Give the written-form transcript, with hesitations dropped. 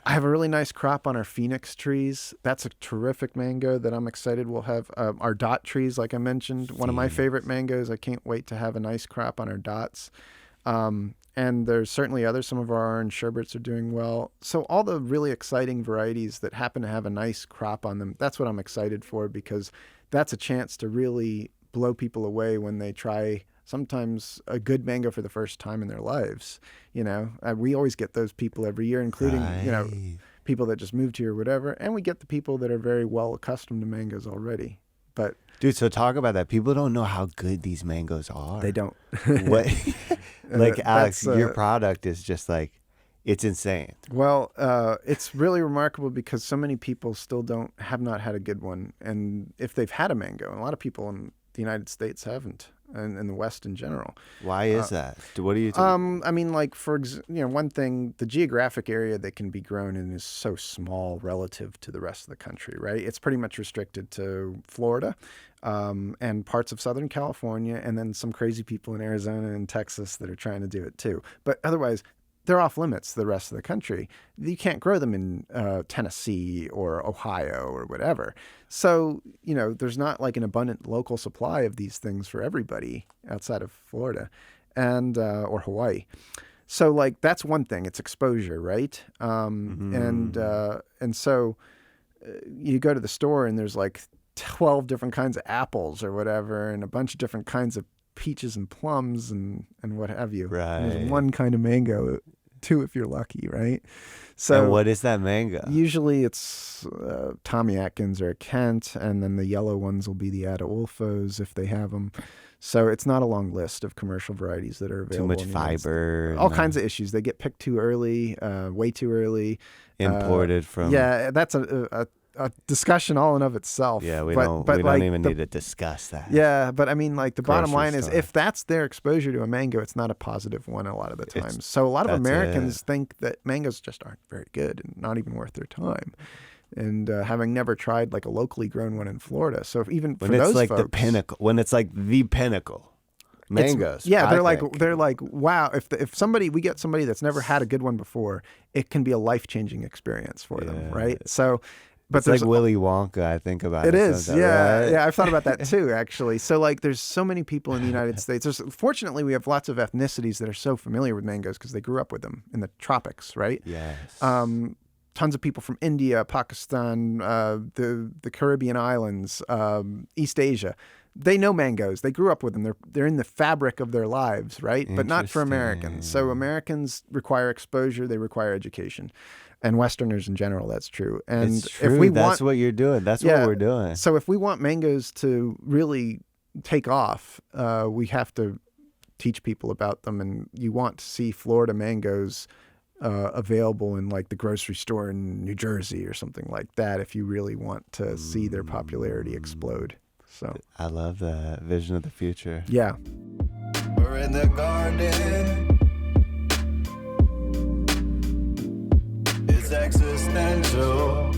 I have a really nice crop on our Phoenix trees. That's a terrific mango that I'm excited we'll have. Our dot trees, like I mentioned, one of my favorite mangoes. I can't wait to have a nice crop on our dots. And there's certainly others. Some of our orange sherbets are doing well. So all the really exciting varieties that happen to have a nice crop on them, that's what I'm excited for, because that's a chance to really blow people away when they try sometimes a good mango for the first time in their lives. We always get those people every year, including, people that just moved here or whatever. And we get the people that are very well accustomed to mangoes already. But dude, so talk about that. People don't know how good these mangoes are. they don't. What? Like, Alex, your product is just like, it's insane. Well, it's really remarkable because so many people still have not had a good one. And if they've had a mango, and a lot of people in the United States haven't, and in the West in general. Why is that? What do you think? I mean, like, one thing, the geographic area they can be grown in is so small relative to the rest of the country, right? It's pretty much restricted to Florida and parts of Southern California, and then some crazy people in Arizona and Texas that are trying to do it too. But otherwise, they're off limits to the rest of the country. You can't grow them in Tennessee or Ohio or whatever. So, there's not like an abundant local supply of these things for everybody outside of Florida and or Hawaii. So, like, that's one thing. It's exposure, right? And so you go to the store and there's like 12 different kinds of apples or whatever, and a bunch of different kinds of peaches and plums and what have you. Right. And there's one kind of mango, two if you're lucky, right? So and what is that mango? Usually it's Tommy Atkins or a Kent, and then the yellow ones will be the Ataulfos if they have them. So it's not a long list of commercial varieties that are available. Too much fiber. All kinds of issues. They get picked too early, way too early. Imported from. Yeah, that's a discussion all in of itself. Yeah, we don't even need to discuss that. Yeah, but I mean, like, the bottom line is, if that's their exposure to a mango, it's not a positive one a lot of the times. So a lot of Americans think that mangoes just aren't very good and not even worth their time. And having never tried like a locally grown one in Florida, so if even for those like folks, the pinnacle, when it's like the pinnacle, mangoes. Yeah, they're like, wow. If we get somebody that's never had a good one before, it can be a life-changing experience for them, right? So. But it's like Willy Wonka, I think about it. It is, yeah. Right? Yeah, I've thought about that too, actually. So, like, there's so many people in the United States. Fortunately, we have lots of ethnicities that are so familiar with mangoes because they grew up with them in the tropics, right? Yes. Tons of people from India, Pakistan, the Caribbean islands, East Asia. They know mangoes. They grew up with them. They're in the fabric of their lives, right? But not for Americans. So Americans require exposure. They require education. And Westerners in general, that's true. And it's true. That's what you're doing. That's what we're doing. So if we want mangoes to really take off, we have to teach people about them. And you want to see Florida mangoes available in like the grocery store in New Jersey or something like that if you really want to see their popularity explode. So I love that vision of the future. Yeah. We're in the garden. It's existential.